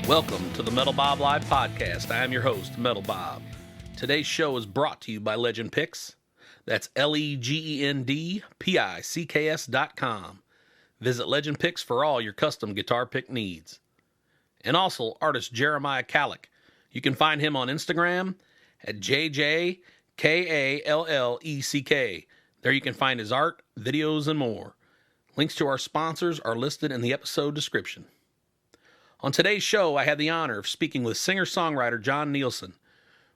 Welcome to the Metal Bob Live Podcast. I am your host, Metal Bob. Today's show is brought to you by Legend Picks. That's LEGENDPICKS.com. Visit Legend Picks for all your custom guitar pick needs. And also artist Jeremiah Kalleck. You can find him on Instagram at JJKALLECK. There you can find his art, videos, and more. Links to our sponsors are listed in the episode description. On today's show, I had the honor of speaking with singer-songwriter John Neilson.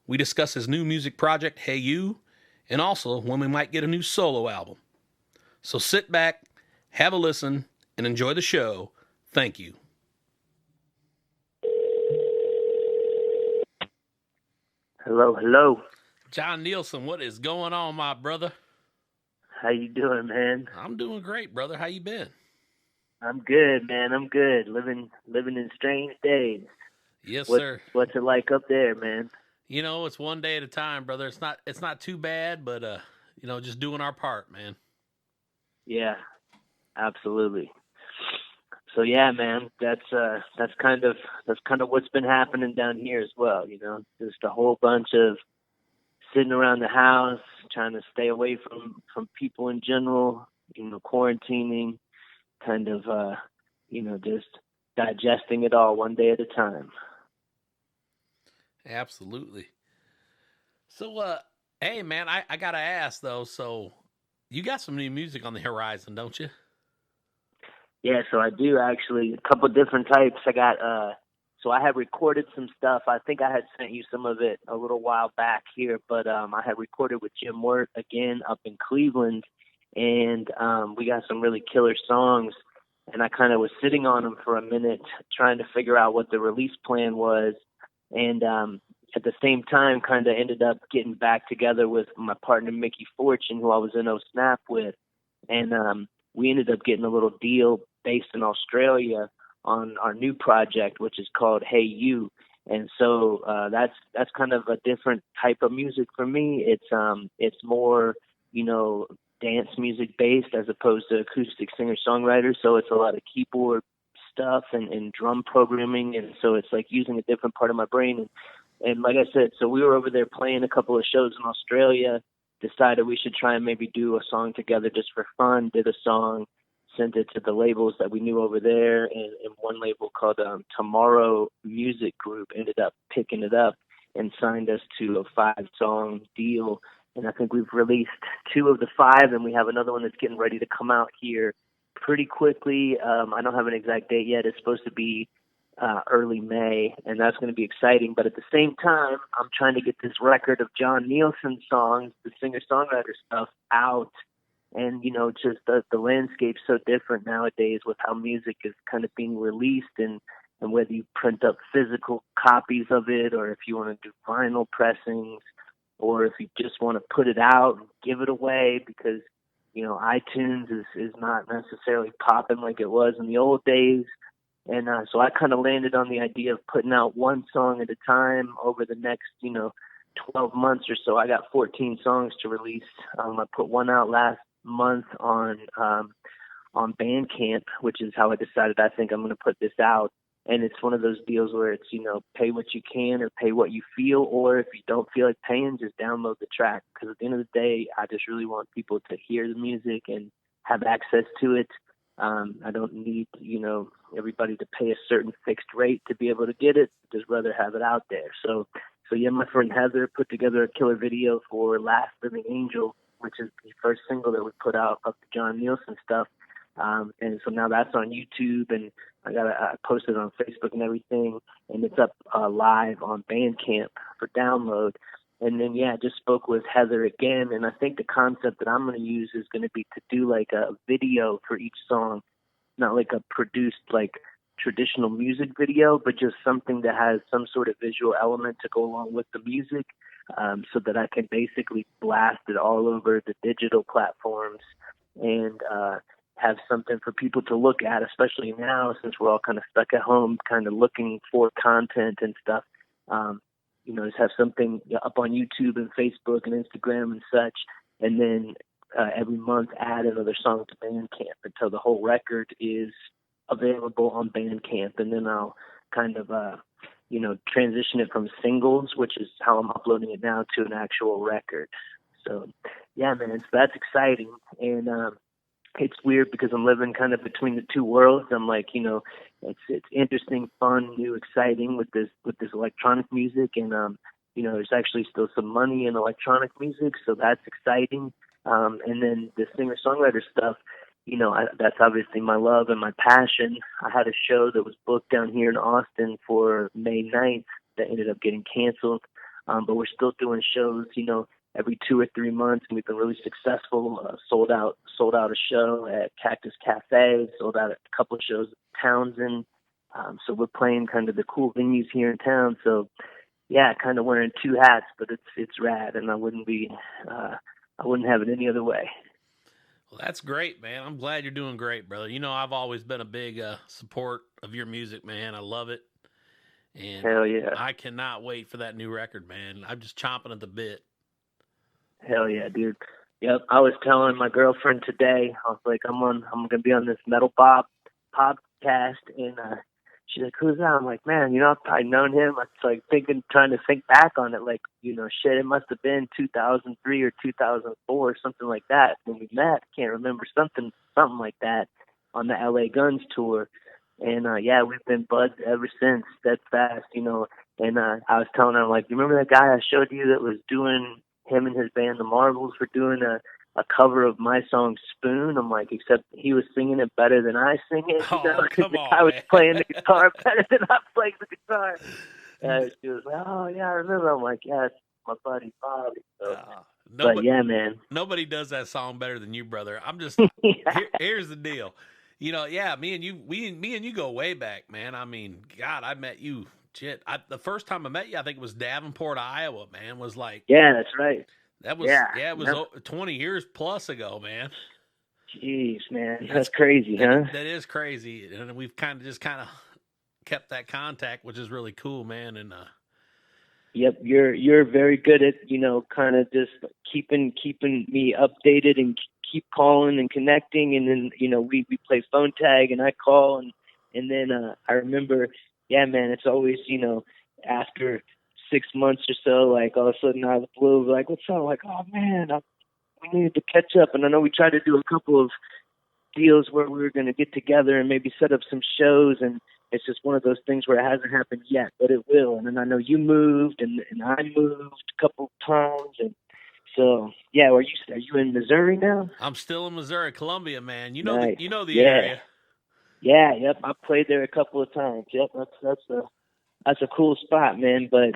We discuss his new music project, Hey You, and also when we might get a new solo album. So sit back, have a listen, and enjoy the show. Thank you. Hello, hello. John Neilson, what is going on, my brother? How you doing, man? I'm doing great, brother. How you been? I'm good, man. I'm good. Living in strange days. Yes, sir. What's it like up there, man? You know, it's one day at a time, brother. It's not too bad, but just doing our part, man. Yeah, absolutely. So yeah, man, that's kind of what's been happening down here as well. You know, just a whole bunch of sitting around the house, trying to stay away from people in general. You know, quarantining, kind of just digesting it all one day at a time. Absolutely. So, hey, man, I got to ask, though, so you got some new music on the horizon, don't you? Yeah, so I do, actually. A couple different types. I got, so I had recorded some stuff. I think I had sent you some of it a little while back here, but I had recorded with Jim Wirt again up in Cleveland, and we got some really killer songs, and I kind of was sitting on them for a minute trying to figure out what the release plan was, and at the same time kind of ended up getting back together with my partner Mickey Fortune, who I was in Snap with, and we ended up getting a little deal based in Australia on our new project, which is called Hey You. And so that's kind of a different type of music for me. It's more, dance music based as opposed to acoustic singer-songwriter. So it's a lot of keyboard stuff and drum programming. And so it's like using a different part of my brain. And like I said, so we were over there playing a couple of shows in Australia, decided we should try and maybe do a song together just for fun, did a song, sent it to the labels that we knew over there, and one label called Tomorrow Music Group ended up picking it up and signed us to a 5-song deal. And I think we've released 2 of the 5, and we have another one that's getting ready to come out here pretty quickly. I don't have an exact date yet. It's supposed to be early May, and that's going to be exciting. But at the same time, I'm trying to get this record of John Neilson songs, the singer-songwriter stuff, out. And, just the landscape's so different nowadays with how music is kind of being released, and whether you print up physical copies of it, or if you want to do vinyl pressings, or if you just want to put it out and give it away, because, iTunes is not necessarily popping like it was in the old days. And so I kind of landed on the idea of putting out one song at a time over the next, 12 months or so. I got 14 songs to release. I put one out last month on Bandcamp, which is how I decided I think I'm going to put this out. And it's one of those deals where it's, pay what you can or pay what you feel, or if you don't feel like paying, just download the track. Because at the end of the day, I just really want people to hear the music and have access to it. I don't need, everybody to pay a certain fixed rate to be able to get it. Just rather have it out there. So yeah, my friend Heather put together a killer video for Last Living Angel, which is the first single that we put out of the John Neilson stuff. And so now that's on YouTube, and I posted it on Facebook and everything, and it's up live on Bandcamp for download. And then, just spoke with Heather again, and I think the concept that I'm going to use is going to be to do like a video for each song, not like a produced like traditional music video, but just something that has some sort of visual element to go along with the music, so that I can basically blast it all over the digital platforms and have something for people to look at, especially now since we're all kind of stuck at home, kind of looking for content and stuff. Just have something up on YouTube and Facebook and Instagram and such, and then every month add another song to Bandcamp until the whole record is available on Bandcamp, and then I'll kind of transition it from singles, which is how I'm uploading it now, to an actual record. So yeah, man, so that's exciting. And it's weird because I'm living kind of between the two worlds. I'm like, it's interesting, fun, new, exciting with this electronic music, and there's actually still some money in electronic music, so that's exciting. And then the singer-songwriter stuff, that's obviously my love and my passion. I had a show that was booked down here in Austin for May 9th that ended up getting canceled, but we're still doing shows, every 2 or 3 months, and we've been really successful. Sold out a show at Cactus Cafe, sold out a couple of shows at Townsend. So we're playing kind of the cool venues here in town. So yeah, kind of wearing two hats, but it's rad, and I wouldn't have it any other way. Well, that's great, man. I'm glad you're doing great, brother. I've always been a big support of your music, man. I love it. And hell yeah. I cannot wait for that new record, man. I'm just chomping at the bit. Hell yeah, dude. Yep. I was telling my girlfriend today, I was like, I'm going to be on this Metal Bob podcast, and she's like, who's that? I'm like, man, I've probably known him. I was like trying to think back on it, like, shit, it must have been 2003 or 2004 or something like that when we met. I can't remember, something like that on the LA Guns tour. And yeah, we've been buds ever since. Steadfast, and I was telling her, I'm like, you remember that guy I showed you that was doing, him and his band, the Marvels, were doing a cover of my song Spoon? I'm like, except he was singing it better than I sing it, because the guy was playing the guitar better than I played the guitar. And she was like, oh yeah, I remember. I'm like, yeah, it's my buddy Bobby. So, but yeah, man, nobody does that song better than you, brother. I'm just here's the deal. Yeah, me and you go way back, man. I mean, God, I met you. Shit, the first time I met you, I think it was Davenport, Iowa, man. Was like, yeah, that's right. That was it was 20 years plus ago, man. Jeez, man, that's crazy, huh? That is crazy, and we've kind of kept that contact, which is really cool, man. And yep, you're very good at kind of just keeping me updated and keep calling and connecting, and then we play phone tag, and I call, and then I remember. Yeah, man, it's always, after 6 months or so, like all of a sudden out of the blue, like, what's up? Like, oh man, we needed to catch up. And I know we tried to do a couple of deals where we were going to get together and maybe set up some shows, and it's just one of those things where it hasn't happened yet, but it will. And then I know you moved, and I moved a couple of times, and so yeah. Are you in Missouri now? I'm still in Missouri, Columbia, man. You nice. know the area. Yeah, yep. I played there a couple of times. Yep, that's a cool spot, man. But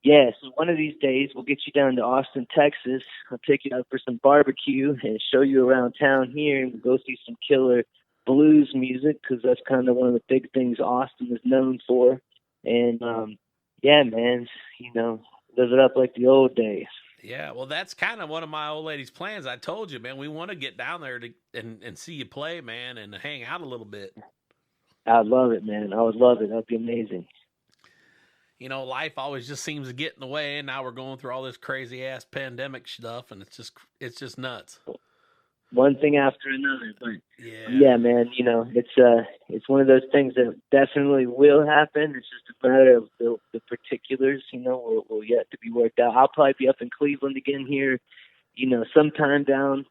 yeah, so one of these days we'll get you down to Austin, Texas. I'll take you out for some barbecue and show you around town here, and we'll go see some killer blues music, because that's kind of one of the big things Austin is known for. And yeah, man, live it up like the old days. Yeah, well, that's kind of one of my old lady's plans. I told you, man, we want to get down there and see you play, man, and hang out a little bit. I'd love it, man. I would love it. That'd be amazing. Life always just seems to get in the way, and now we're going through all this crazy ass pandemic stuff, and it's just nuts. One thing after another, but yeah, man, it's one of those things that definitely will happen. It's just a matter of the particulars, will yet to be worked out. I'll probably be up in Cleveland again here, sometime down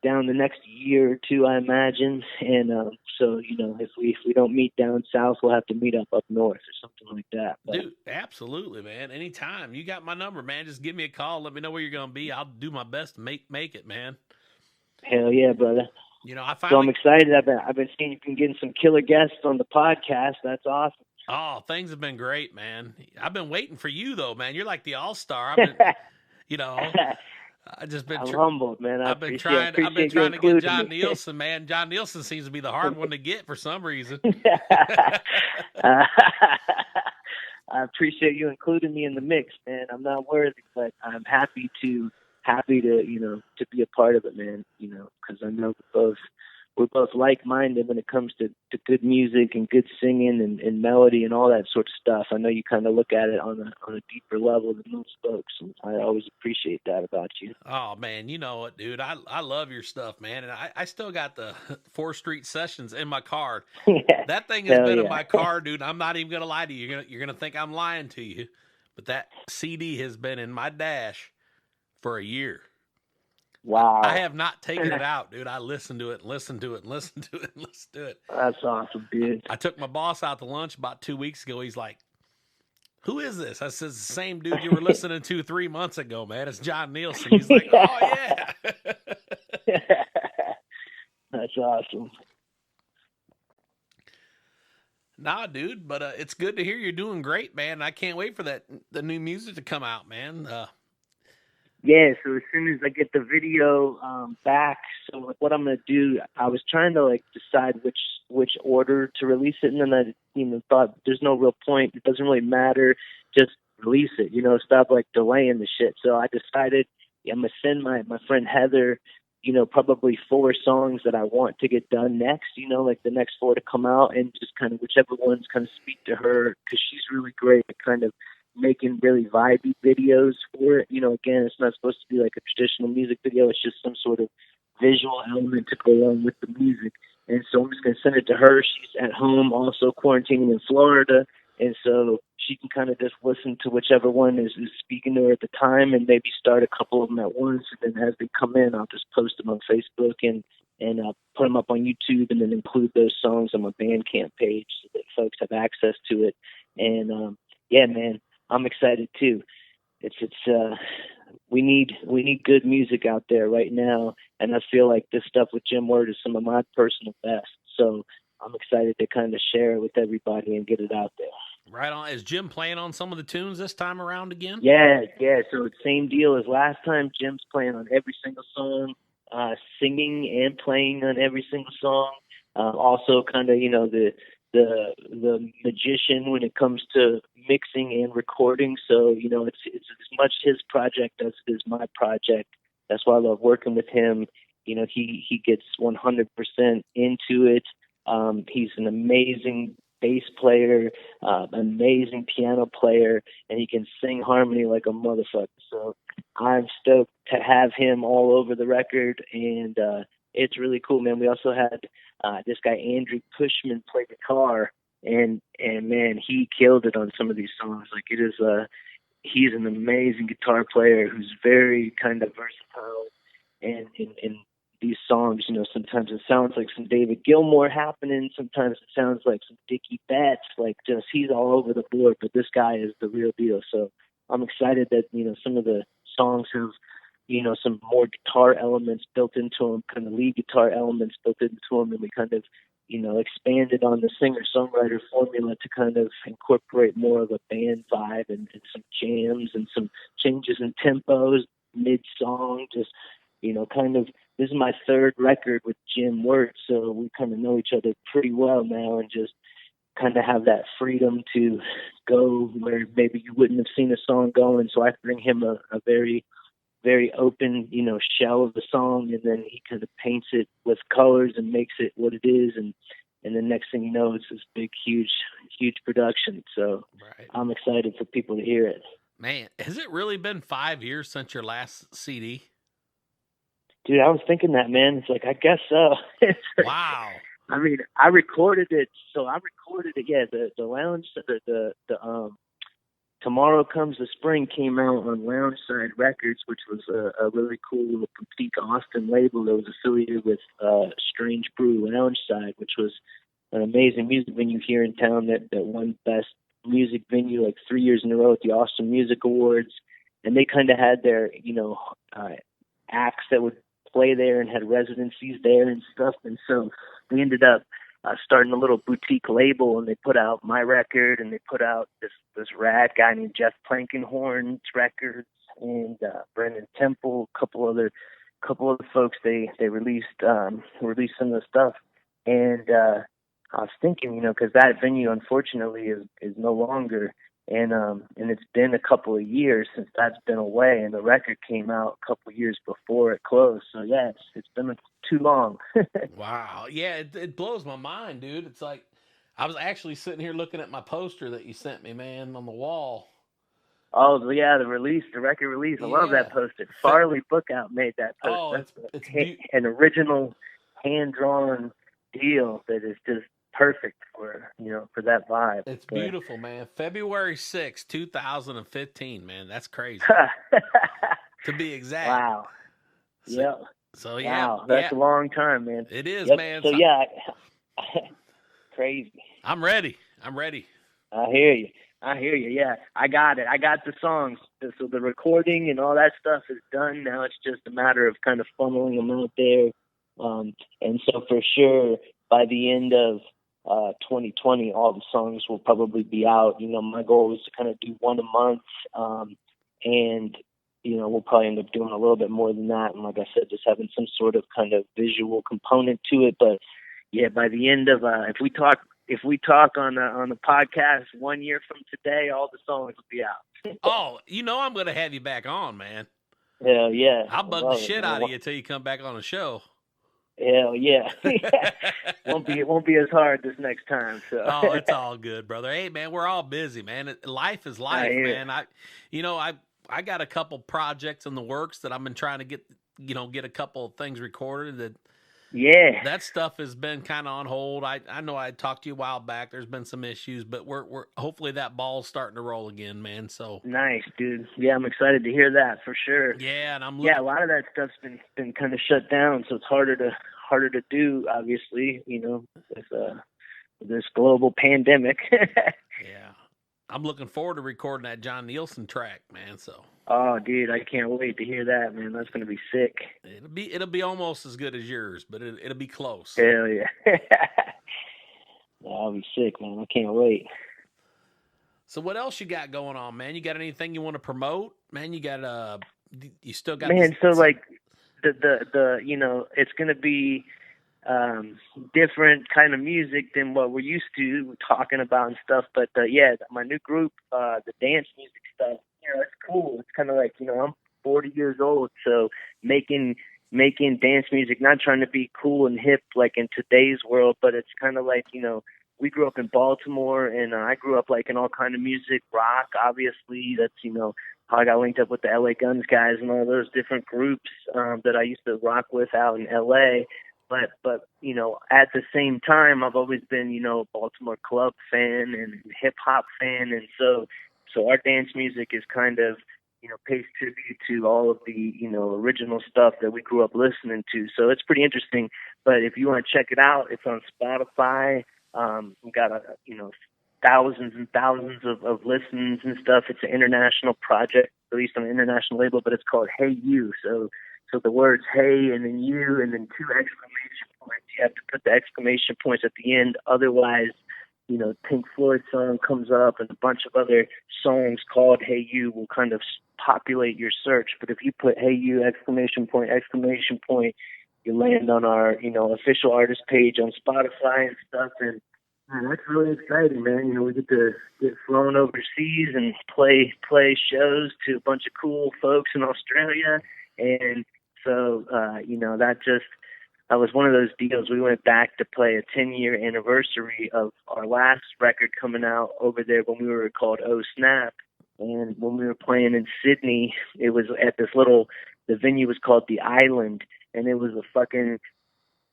the next year or two, I imagine. And so if we don't meet down south, we'll have to meet up north or something like that. But, dude, absolutely, man. Anytime. You got my number, man. Just give me a call. Let me know where you're gonna be. I'll do my best to make it, man. Hell yeah, brother. So I'm excited. I've been seeing you've been getting some killer guests on the podcast. That's awesome. Oh, things have been great, man. I've been waiting for you though, man. You're like the all-star. I just been. I'm humbled, man. I've been trying to get John Neilson, man. John Neilson seems to be the hard one to get for some reason. I appreciate you including me in the mix, man. I'm not worthy, but I'm happy to to be a part of it, man. Because I know we're we're both like-minded when it comes to good music and good singing and melody and all that sort of stuff. I know you kind of look at it on a deeper level than most folks, and I always appreciate that about you. Oh man, you know what, dude? I love your stuff, man, and I still got the 4th Street Sessions in my car. Yeah, That thing has hell been in yeah. my car, dude. I'm not even gonna lie to you. You're gonna think I'm lying to you, but that CD has been in my dash for a year. I Wow. have not taken it out, dude. I listened to it, and listened to it, and listened to it, and listened to it. That's awesome, dude. I took my boss out to lunch about 2 weeks ago. He's like, "Who is this?" I says, "The same dude you were listening to 3 months ago, man. It's John Neilson." He's like, "Oh yeah." That's awesome. Nah, dude, but it's good to hear you're doing great, man. I can't wait for the new music to come out, man. Yeah, so as soon as I get the video back, so like what I'm gonna do, I was trying to like decide which order to release it, and then I thought there's no real point. It doesn't really matter. Just release it, stop like delaying the shit. So I decided I'm gonna send my friend Heather, probably 4 songs that I want to get done next. Like the next 4 to come out, and just kind of whichever ones kind of speak to her, because she's really great at kind of making really vibey videos for it. Again, it's not supposed to be like a traditional music video. It's just some sort of visual element to go along with the music. And so I'm just going to send it to her. She's at home, also quarantining in Florida. And so she can kind of just listen to whichever one is speaking to her at the time, and maybe start a couple of them at once. And then as they come in, I'll just post them on Facebook and put them up on YouTube, and then include those songs on my Bandcamp page so that folks have access to it. And yeah, man, I'm excited too. We need good music out there right now, and I feel like this stuff with Jim Word is some of my personal best. So I'm excited to kind of share it with everybody and get it out there. Right on. Is Jim playing on some of the tunes this time around again? Yeah. So it's same deal as last time. Jim's playing on every single song, singing and playing on every single song. Also, kind of the magician when it comes to mixing and recording. So it's as much his project as it is my project. That's why I love working with him. He gets 100% into it. He's an amazing bass player, amazing piano player, and he can sing harmony like a motherfucker. So I'm stoked to have him all over the record, and it's really cool, man. We also had this guy Andrew Pushman play guitar, and man, he killed it on some of these songs. Like it is, he's an amazing guitar player who's very kind of versatile, and in these songs, sometimes it sounds like some David Gilmour happening. Sometimes it sounds like some Dickie Betts. Like just he's all over the board. But this guy is the real deal. So I'm excited that some of the songs have some more guitar elements built into them, kind of lead guitar elements built into them, and we kind of expanded on the singer-songwriter formula to kind of incorporate more of a band vibe and some jams and some changes in tempos mid-song. Just kind of, this is my 3rd record with Jim Wirt, so we kind of know each other pretty well now, and just kind of have that freedom to go where maybe you wouldn't have seen a song going. So I bring him a very, very open, shell of the song, and then he kind of paints it with colors and makes it what it is, and the next thing you know, it's this big, huge production. So right. I'm excited for people to hear it. Man, has it really been 5 years since your last CD? Dude, I was thinking that, man. It's like, I guess so. Wow. I mean, I recorded it. Yeah, the Lounge, the Tomorrow Comes the Spring came out on Lounge Side Records, which was a really cool little boutique Austin label that was affiliated with Strange Brew Lounge Side, which was an amazing music venue here in town that won Best Music Venue like 3 years in a row at the Austin Music Awards. And they kind of had their, acts that would play there and had residencies there and stuff. And so we ended up starting a little boutique label, and they put out my record, and they put out this rad guy named Jeff Plankenhorn's records, and Brendan Temple, a couple other folks. They released some of the stuff, and I was thinking, because that venue unfortunately is no longer, and it's been a couple of years since that's been away, and the record came out a couple of years before it closed. So yeah, it's been too long. Wow. Yeah, it blows my mind, dude. It's like I was actually sitting here looking at my poster that you sent me, man, on the wall. Oh yeah, the record release. I love Yeah. that poster. Farley Bookout made that poster. Oh, That's an original hand drawn deal that is just perfect for for that vibe. it's beautiful, man. February 6th, 2015, man. That's crazy. To be exact. Wow. So, Yeah. so yeah. Wow, that's yeah. a long time, man. It is, Yep. man. So yeah, crazy. I'm ready. I hear you. Yeah, I got it. I got the songs. So the recording and all that stuff is done. Now it's just a matter of kind of funneling them out there. And so for sure, by the end of 2020, all the songs will probably be out. My goal is to kind of do one a month. And we'll probably end up doing a little bit more than that. And like I said, just having some sort of kind of visual component to it. But yeah, by the end of if we talk on the podcast 1 year from today, all the songs will be out. Oh, I'm going to have you back on, man. Hell yeah. I'll bug the shit out of you until you come back on the show. Hell yeah. It won't be as hard this next time. So. Oh, it's all good, brother. Hey, man, we're all busy, man. Life is life, man. I got a couple projects in the works that I've been trying to get a couple of things recorded. That stuff has been kind of on hold. I know I talked to you a while back. There's been some issues, but we're hopefully that ball's starting to roll again, man. So nice, dude. Yeah, I'm excited to hear that for sure. Yeah, and a lot of that stuff's been kind of shut down, so it's harder to do, obviously, with this global pandemic. Yeah. I'm looking forward to recording that John Neilson track, man. So. Oh, dude, I can't wait to hear that, man. That's gonna be sick. It'll be almost as good as yours, but it'll be close. Hell yeah. That'll be sick, man. I can't wait. So what else you got going on, man? You got anything you want to promote, man? You still got man. So like the it's gonna be different kind of music than what we're used to talking about and stuff. But my new group, the dance music stuff, it's cool. It's kind of like, I'm 40 years old, so making dance music, not trying to be cool and hip like in today's world, but it's kind of like, we grew up in Baltimore, and I grew up like in all kind of music, rock, obviously. That's, how I got linked up with the LA Guns guys and all those different groups that I used to rock with out in LA. But at the same time, I've always been, a Baltimore club fan and hip hop fan. And so our dance music is kind of, pays tribute to all of the, original stuff that we grew up listening to. So it's pretty interesting. But if you want to check it out, it's on Spotify. We've got, thousands and thousands of listens and stuff. It's an international project, released on an international label, but it's called Hey You. So the words hey and then you and then 2 exclamation points. You have to put the exclamation points at the end. Otherwise, Pink Floyd song comes up and a bunch of other songs called Hey You will kind of populate your search. But if you put Hey You, exclamation point, you land on our, official artist page on Spotify and stuff. And man, that's really exciting, man. We get to get flown overseas and play shows to a bunch of cool folks in Australia. And so, that was one of those deals. We went back to play a 10-year anniversary of our last record coming out over there when we were called Oh Snap. And when we were playing in Sydney, it was at the venue was called The Island, and it was a fucking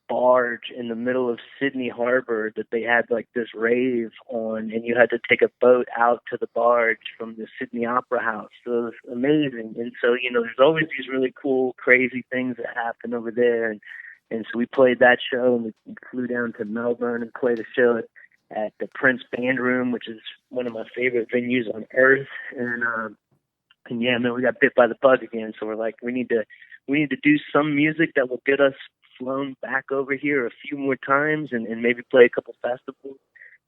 barge in the middle of Sydney Harbor that they had like this rave on, and you had to take a boat out to the barge from the Sydney Opera House. So it was amazing. And so, there's always these really cool, crazy things that happen over there. And so we played that show, and we flew down to Melbourne and played a show at the Prince Band Room, which is one of my favorite venues on earth. And yeah, man, we got bit by the bug again. So we're like, we need to do some music that will get us flown back over here a few more times and maybe play a couple festivals.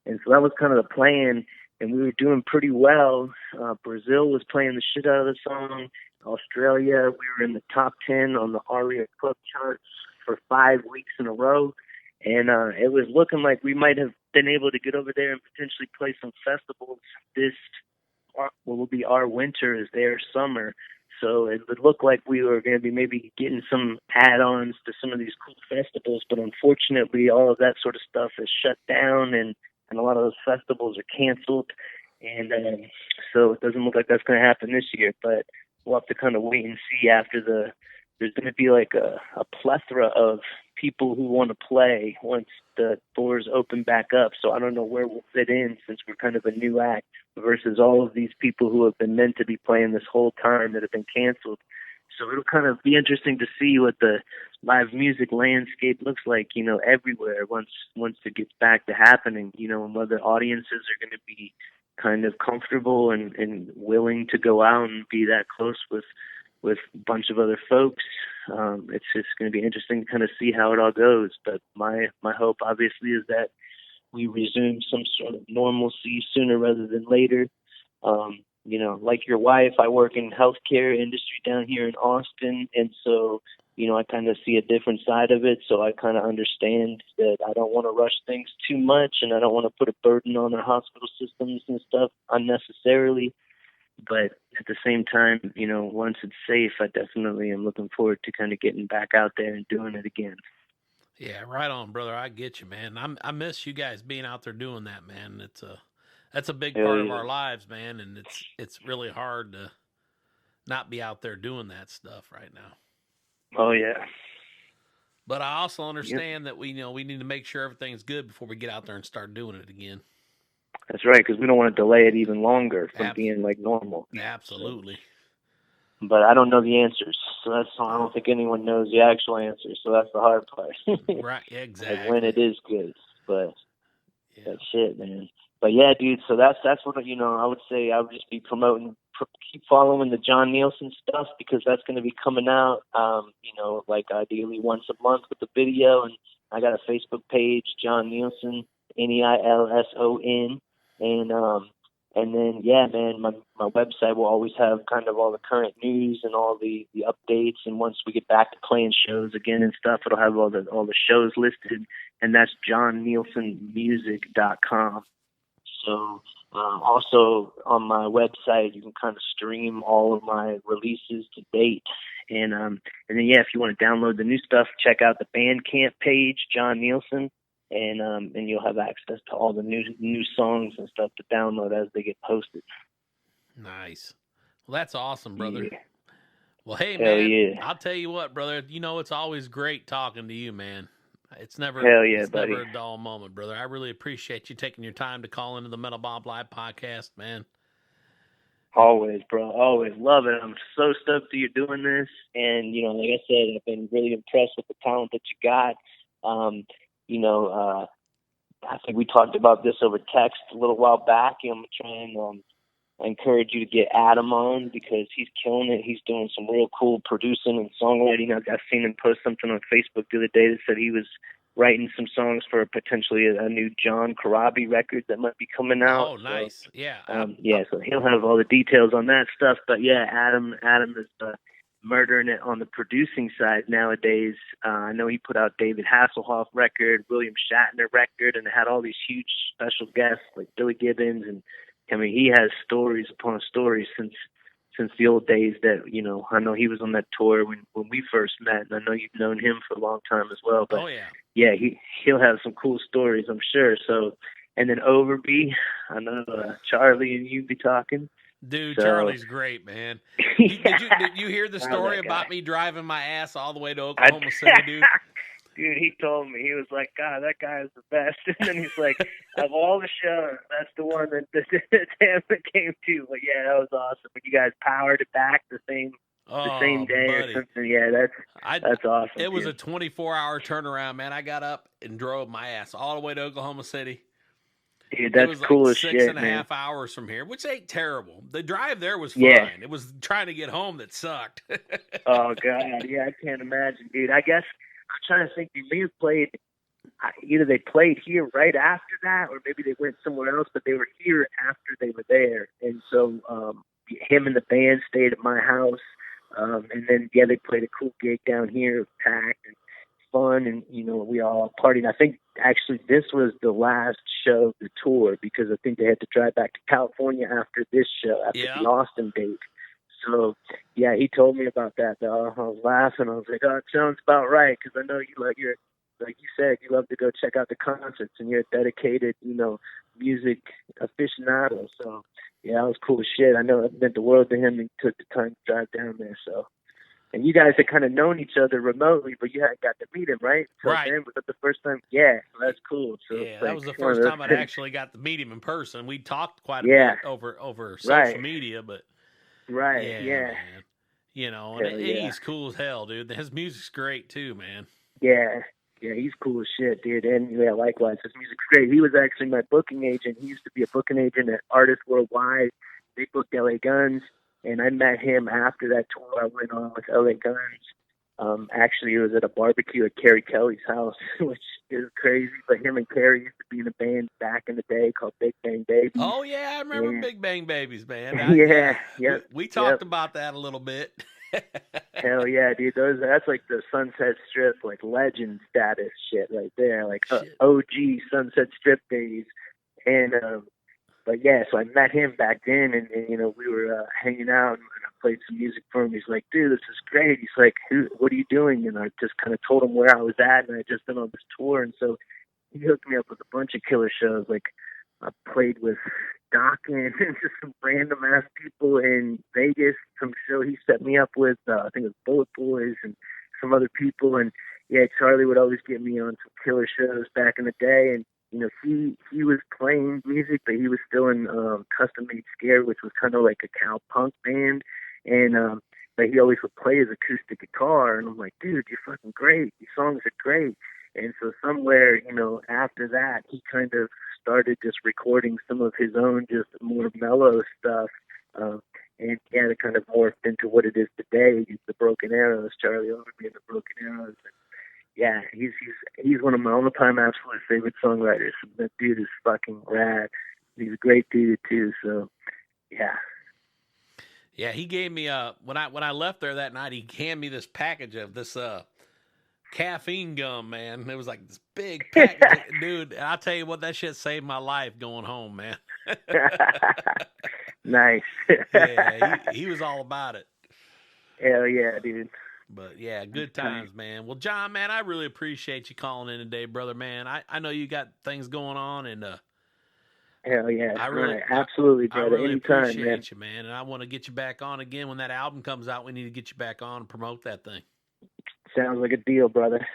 And so that was kind of the plan, and we were doing pretty well. Brazil was playing the shit out of the song. Australia, we were in the top 10 on the ARIA club charts for 5 weeks in a row. And it was looking like we might have been able to get over there and potentially play some festivals this our winter is their summer. So it would look like we were going to be maybe getting some add-ons to some of these cool festivals, but unfortunately all of that sort of stuff is shut down, and a lot of those festivals are canceled. And so it doesn't look like that's going to happen this year, but we'll have to kind of wait and see after there's going to be like a plethora of people who want to play once the doors open back up. So I don't know where we'll fit in, since we're kind of a new act versus all of these people who have been meant to be playing this whole time that have been canceled. So it'll kind of be interesting to see what the live music landscape looks like, everywhere once it gets back to happening, and whether audiences are going to be kind of comfortable and willing to go out and be that close with a bunch of other folks. It's just going to be interesting to kind of see how it all goes. But my hope, obviously, is that we resume some sort of normalcy sooner rather than later. Like your wife, I work in healthcare industry down here in Austin, and so I kind of see a different side of it. So I kind of understand that I don't want to rush things too much, and I don't want to put a burden on our hospital systems and stuff unnecessarily. But at the same time, once it's safe, I definitely am looking forward to kind of getting back out there and doing it again. Yeah, right on, brother. I get you, man. I miss you guys being out there doing that, man. That's a big part of our lives, man, and it's really hard to not be out there doing that stuff right now. Oh yeah. But I also understand that we need to make sure everything's good before we get out there and start doing it again. That's right, because we don't want to delay it even longer from being like normal. Absolutely. So, but I don't know the answers, so I don't think anyone knows the actual answers. So that's the hard part. Right, exactly. Like when it is good, but that's it, man. But yeah, dude. So that's what I would say. I would just be promoting. Keep following the John Neilson stuff, because that's going to be coming out. Like ideally once a month with the video, and I got a Facebook page, John Neilson, Neilson. And then, yeah, man, my website will always have kind of all the current news and all the updates. And once we get back to playing shows again and stuff, it'll have all the shows listed. And that's johnneilsonmusic.com. So also on my website, you can kind of stream all of my releases to date. And then, yeah, if you want to download the new stuff, check out the Bandcamp page, John Neilson. And you'll have access to all the new songs and stuff to download as they get posted. Nice. Well, that's awesome, brother. Yeah. Well, hey, Hell man, yeah. I'll tell you what, brother. It's always great talking to you, man. It's never buddy. Never a dull moment, brother. I really appreciate you taking your time to call into the Metal Bob Live podcast, man. Always, bro. Always. Love it. I'm so stoked that you're doing this. And, like I said, I've been really impressed with the talent that you got. I think we talked about this over text a little while back. I'm trying. I encourage you to get Adam on, because he's killing it. He's doing some real cool producing and songwriting. I've seen him post something on Facebook the other day that said he was writing some songs for potentially a new John Karabi record that might be coming out. Oh, nice. So, yeah. So he'll have all the details on that stuff. But yeah, Adam is murdering it on the producing side nowadays. I know he put out David Hasselhoff record, William Shatner record, and it had all these huge special guests like Billy Gibbons. And I mean, he has stories upon stories since the old days that, I know he was on that tour when we first met, and I know you've known him for a long time as well. But yeah, he'll have some cool stories, I'm sure. So, and then Overby, I know Charlie and you be talking. Dude, so, Charlie's great, man. Did you hear the story about me driving my ass all the way to Oklahoma City, dude? Dude, he told me, he was like, God, that guy is the best. And then he's like, of all the shows, that's the one that Tampa came to. But yeah, that was awesome. But you guys powered it back the same day, buddy, or something. Yeah, that's awesome. It was a 24-hour turnaround, man. I got up and drove my ass all the way to Oklahoma City. Dude, that's cool as shit, man. 6.5 hours from here, which ain't terrible. The drive there was fine. Yeah. It was trying to get home that sucked. Oh, God. Yeah, I can't imagine, dude. I guess I'm trying to think. They may have played, either they played here right after that, or maybe they went somewhere else, but they were here after they were there. And so him and the band stayed at my house. And then, yeah, they played a cool gig down here, packed. And fun, and we all partied. I think actually this was the last show of the tour, because I think they had to drive back to California after this show, after the Austin date. So yeah, he told me about that. I was laughing. I was like, oh, it sounds about right, because I know you're like you said, you love to go check out the concerts, and you're a dedicated music aficionado. So yeah, that was cool as shit. I know it meant the world to him. He took the time to drive down there. So. And you guys had kind of known each other remotely, but you hadn't got to meet him, right? So right. Then, was that the first time? Yeah, so that's cool. So yeah, that was the first time I'd actually got to meet him in person. We talked quite a bit over social media, but yeah. Man. And he's cool as hell, dude. His music's great too, man. Yeah, he's cool as shit, dude. And yeah, likewise, his music's great. He was actually my booking agent. He used to be a booking agent at Artists Worldwide. They booked LA Guns. And I met him after that tour I went on with LA Guns. Actually, it was at a barbecue at Carrie Kelly's house, which is crazy. But him and Carrie used to be in a band back in the day called Big Bang Babies. Oh, yeah, I remember Big Bang Babies, man. We talked about that a little bit. Hell yeah, dude. That's like the Sunset Strip, like legend status shit right there. Like OG Sunset Strip days. And, but yeah, so I met him back then, and we were hanging out, and I played some music for him. He's like, dude, this is great. He's like, what are you doing? And I just kind of told him where I was at, and I just been on this tour. And so he hooked me up with a bunch of killer shows. Like, I played with Dokken and just some random ass people in Vegas. Some show he set me up with, I think it was Bullet Boys and some other people. And yeah, Charlie would always get me on some killer shows back in the day. And he was playing music, but he was still in Custom Made Scare, which was kind of like a cow punk band. And but he always would play his acoustic guitar, and I'm like, dude, you're fucking great. These songs are great. And so somewhere, after that, he kind of started just recording some of his own, just more mellow stuff. And yeah, it kind of morphed into what it is today. The Broken Arrows, Charlie Overby and the Broken Arrows. Yeah, he's one of my all-time absolute favorite songwriters. That dude is fucking rad. He's a great dude too. So, yeah. Yeah, he gave me when I left there that night, he handed me this package of this caffeine gum, man. It was like this big package, dude. I'll tell you what, that shit saved my life going home, man. Nice. Yeah, he was all about it. Hell yeah, dude. But yeah, good times, man. Well, John, man, I really appreciate you calling in today, brother, man. I know you got things going on, and hell yeah, absolutely, brother. I really Anytime, appreciate you, man. And I want to get you back on again when that album comes out. We need to get you back on and promote that thing. Sounds like a deal, brother.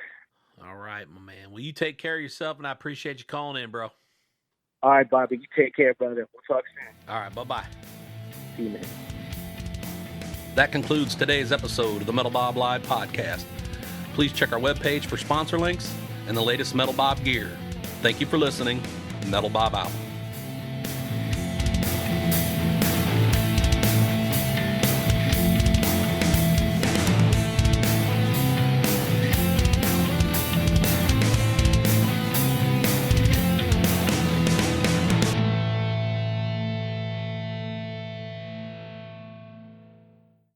All right, my man. Well, you take care of yourself, and I appreciate you calling in, bro. All right, Bobby. You take care, brother. We'll talk soon. All right, bye-bye. See you, man. That concludes today's episode of the Metal Bob Live podcast. Please check our webpage for sponsor links and the latest Metal Bob gear. Thank you for listening. Metal Bob out.